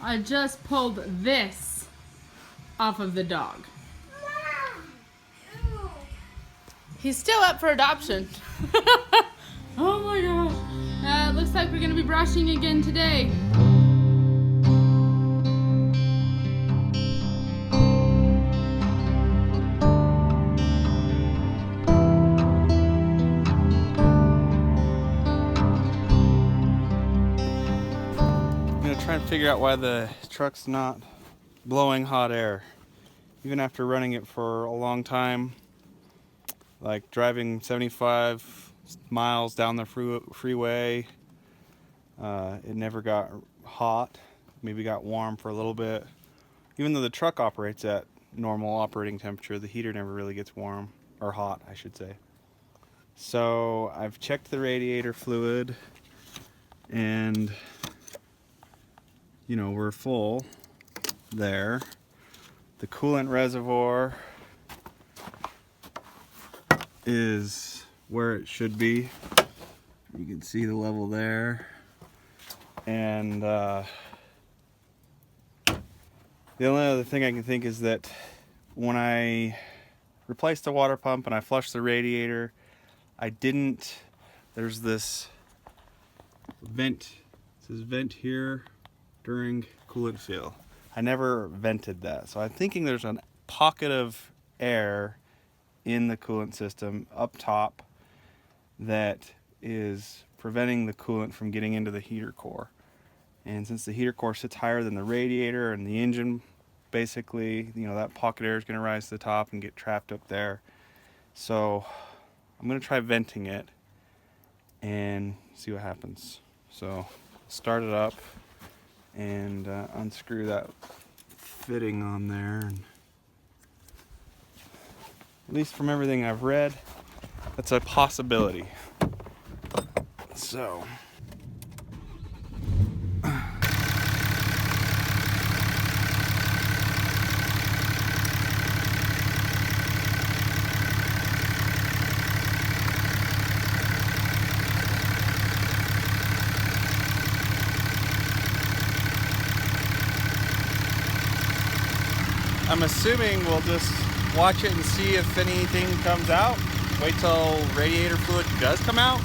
I just pulled this off of the dog. He's still up for adoption. Oh my god. Looks like we're gonna be brushing again today. I'm gonna try and figure out why the truck's not blowing hot air. Even after running it for a long time, like driving 75 miles down the freeway, it never got hot. Maybe got warm for a little bit. Even though the truck operates at normal operating temperature, the heater never really gets warm, or hot, I should say. So I've checked the radiator fluid, and you know, we're full there. The coolant reservoir is where it should be. You can see the level there. And the only other thing I can think is that when I replaced the water pump and I flushed the radiator, there's this vent, it says vent here during coolant fill. I never vented that. So I'm thinking there's a pocket of air in the coolant system up top that is preventing the coolant from getting into the heater core. And since the heater core sits higher than the radiator and the engine, basically, you know, that pocket air is going to rise to the top and get trapped up there. So I'm going to try venting it and see what happens. So start it up and unscrew that fitting on there. And at least from everything I've read, that's a possibility. So I'm assuming we'll just watch it and see if anything comes out. Wait till radiator fluid does come out.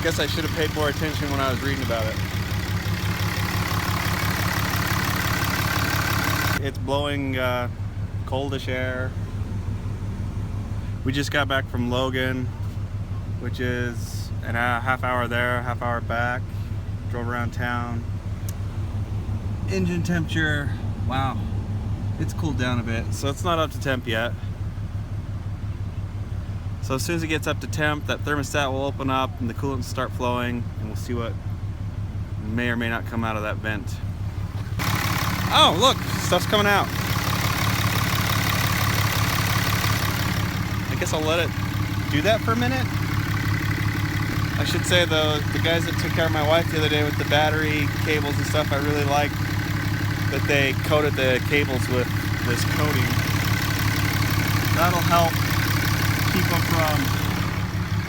Guess I should have paid more attention when I was reading about it. It's blowing coldish air. We just got back from Logan, which is a half hour there, half hour back. Drove around town. Engine temperature, wow, it's cooled down a bit, so it's not up to temp yet. So as soon as it gets up to temp, that thermostat will open up and the coolant will start flowing, and we'll see what may or may not come out of that vent. Oh, look, stuff's coming out. I guess I'll let it do that for a minute. I should say the guys that took care of my wife the other day with the battery cables and stuff, I really liked that they coated the cables with this coating. That'll help keep them from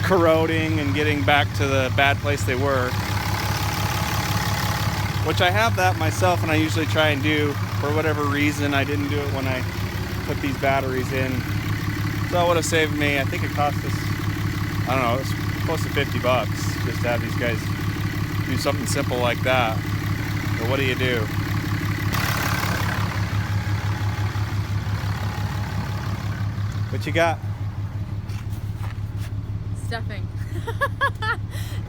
corroding and getting back to the bad place they were. Which I have that myself, and I usually try and do. For whatever reason, I didn't do it when I put these batteries in. So it would have saved me, I think it cost us, I don't know, it was close to $50 just to have these guys do something simple like that. But what do you do? What you got? Stuffing.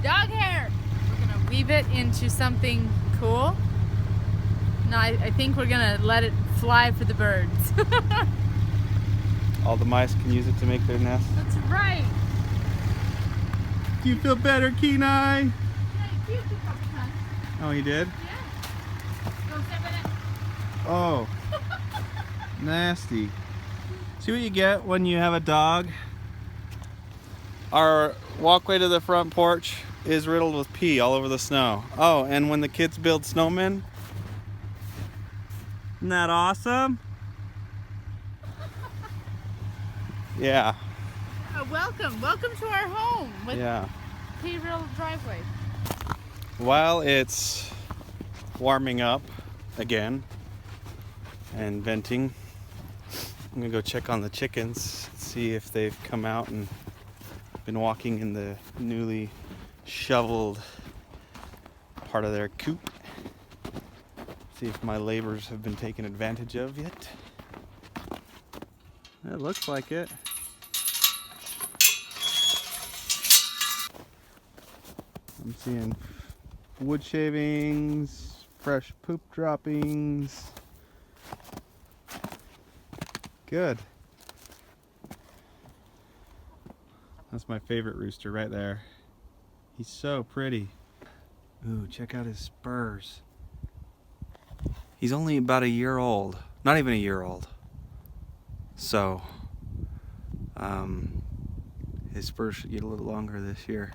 Dog hair. We're gonna weave it into something cool. No, I think we're gonna let it fly for the birds. All the mice can use it to make their nest. That's right. Do you feel better, Kenai? Yeah, you used a couple times. Oh, you did? Yeah. Go step in it. Oh. Nasty. See what you get when you have a dog? Our walkway to the front porch is riddled with pee all over the snow. Oh, and when the kids build snowmen, isn't that awesome? Yeah. Welcome to our home with Yeah. pea-riddled driveway. While it's warming up again and venting. I'm gonna go check on the chickens, see if they've come out and been walking in the newly shoveled part of their coop. See if my labors have been taken advantage of yet. It looks like it. I'm seeing wood shavings, fresh poop droppings. Good. That's my favorite rooster right there. He's so pretty. Ooh, check out his spurs. He's only about a year old. Not even a year old. So, his spurs should get a little longer this year.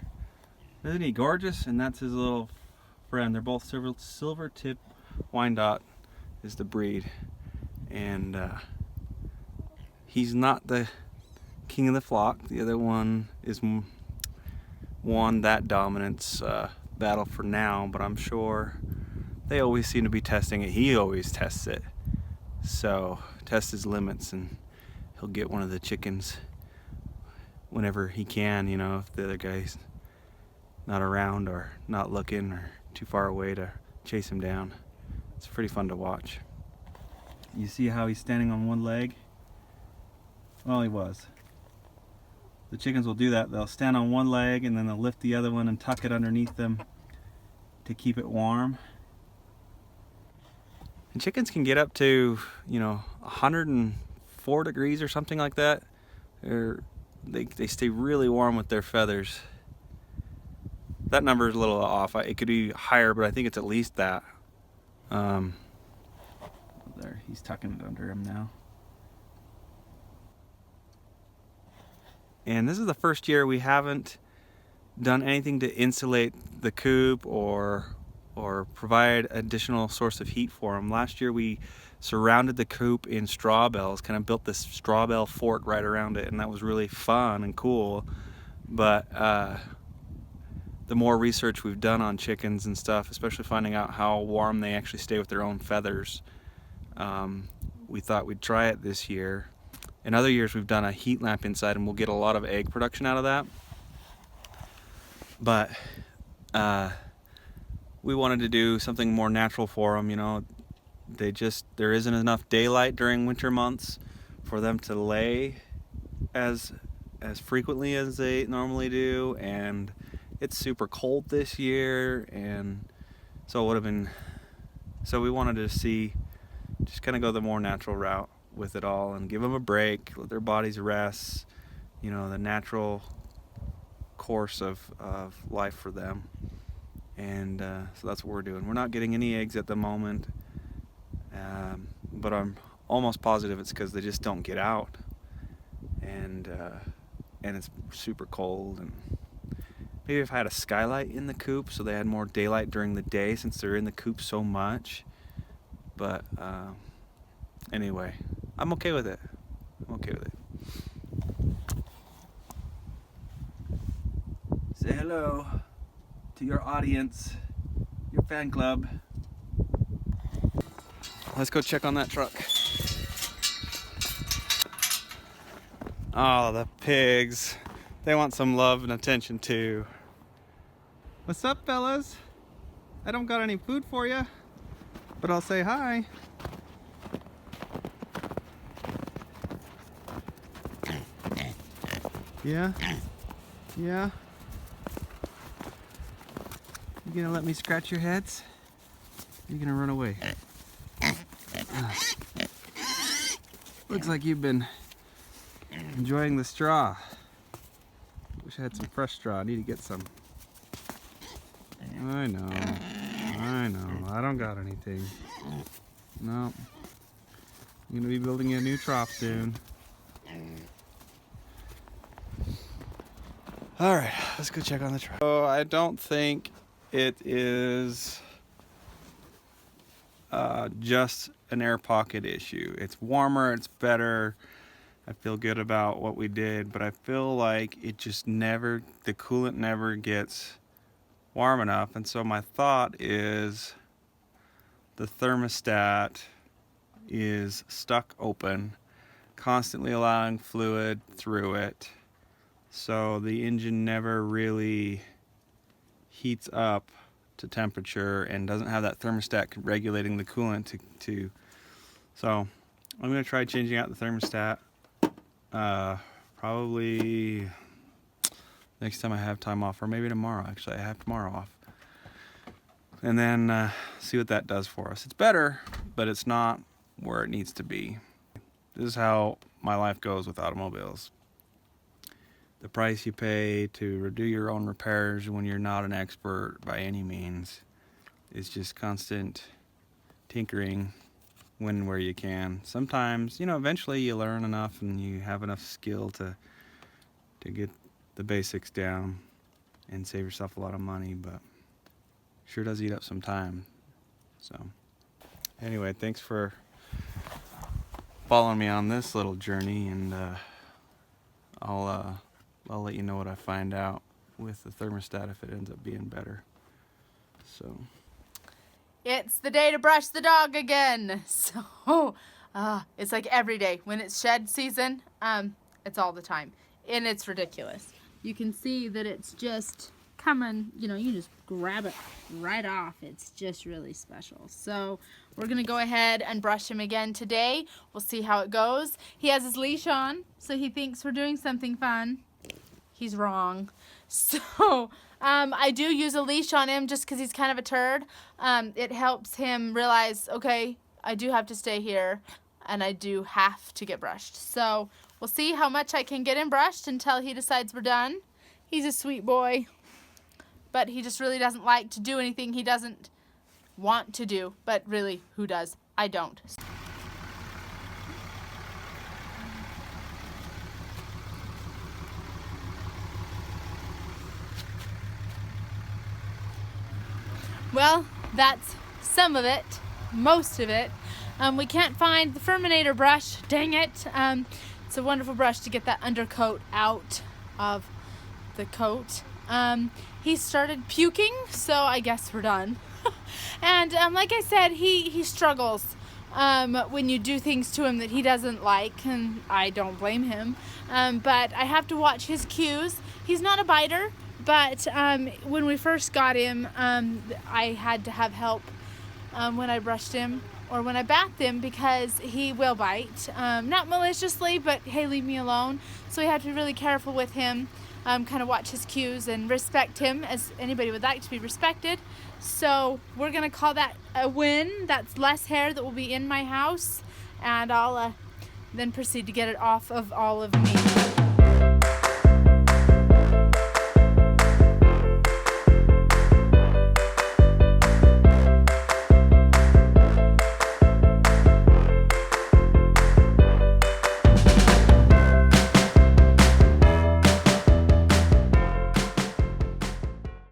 Isn't he gorgeous? And that's his little friend. They're both silver tip Wyandotte is the breed. And he's not the king of the flock. The other one is won that dominance battle for now, but I'm sure they always seem to be testing it. He always tests it. So test his limits, and he'll get one of the chickens whenever he can, you know, if the other guy's not around or not looking or too far away to chase him down. It's pretty fun to watch. You see how he's standing on one leg? Well, he was. The chickens will do that. They'll stand on one leg and then they'll lift the other one and tuck it underneath them to keep it warm. And chickens can get up to, 104 degrees or something like that. They stay really warm with their feathers. That number is a little off. It could be higher, but I think it's at least that. There, he's tucking it under him now. And this is the first year we haven't done anything to insulate the coop or provide additional source of heat for them. Last year we surrounded the coop in straw bales, kind of built this straw bale fort right around it, and that was really fun and cool. But the more research we've done on chickens and stuff, especially finding out how warm they actually stay with their own feathers, we thought we'd try it this year. In other years we've done a heat lamp inside and we'll get a lot of egg production out of that. But we wanted to do something more natural for them, there isn't enough daylight during winter months for them to lay as frequently as they normally do, and it's super cold this year, and so we wanted to just kind of go the more natural route with it all and give them a break, let their bodies rest, the natural course of life for them. And so that's what we're doing. We're not getting any eggs at the moment, but I'm almost positive it's because they just don't get out, and it's super cold. And maybe if I had a skylight in the coop so they had more daylight during the day, since they're in the coop so much. But anyway, I'm okay with it. Say hello to your audience, your fan club. Let's go check on that truck. Oh, the pigs. They want some love and attention too. What's up, fellas? I don't got any food for you, but I'll say hi. Yeah? Yeah? You gonna let me scratch your heads? Or you gonna run away? Looks like you've been enjoying the straw. Wish I had some fresh straw. I need to get some. I know. I don't got anything. No. I'm gonna be building a new trough soon. Alright, let's go check on the truck. So I don't think it is just an air pocket issue. It's warmer, it's better. I feel good about what we did, but I feel like it just the coolant never gets warm enough. And so my thought is the thermostat is stuck open, constantly allowing fluid through it. So the engine never really heats up to temperature and doesn't have that thermostat regulating the coolant so I'm going to try changing out the thermostat probably next time I have time off, or maybe tomorrow. Actually, I have tomorrow off, and then see what that does for us. It's better, but it's not where it needs to be. This is how my life goes with automobiles. The price you pay to do your own repairs when you're not an expert by any means is just constant tinkering when and where you can. Sometimes, eventually you learn enough and you have enough skill to get the basics down and save yourself a lot of money, but sure does eat up some time. So anyway, thanks for following me on this little journey, and I'll let you know what I find out with the thermostat if it ends up being better. So It's the day to brush the dog again. So it's like every day when it's shed season. It's all the time, and it's ridiculous. You can see that it's just coming, you just grab it right off. It's just really special. So we're gonna go ahead and brush him again today. We'll see how it goes. He has his leash on, so he thinks we're doing something fun. He's wrong. So I do use a leash on him just because he's kind of a turd. It helps him realize, okay, I do have to stay here and I do have to get brushed. So we'll see how much I can get him brushed until he decides we're done. He's a sweet boy, but he just really doesn't like to do anything he doesn't want to do. But really, who does? I don't. Well, that's some of it, most of it. We can't find the Furminator brush, dang it. It's a wonderful brush to get that undercoat out of the coat. He started puking, so I guess we're done. And like I said, he struggles when you do things to him that he doesn't like, and I don't blame him. But I have to watch his cues. He's not a biter. But when we first got him, I had to have help when I brushed him or when I bathed him because he will bite. Not maliciously, but hey, leave me alone. So we have to be really careful with him, kind of watch his cues and respect him as anybody would like to be respected. So we're going to call that a win. That's less hair that will be in my house. And I'll then proceed to get it off of all of me.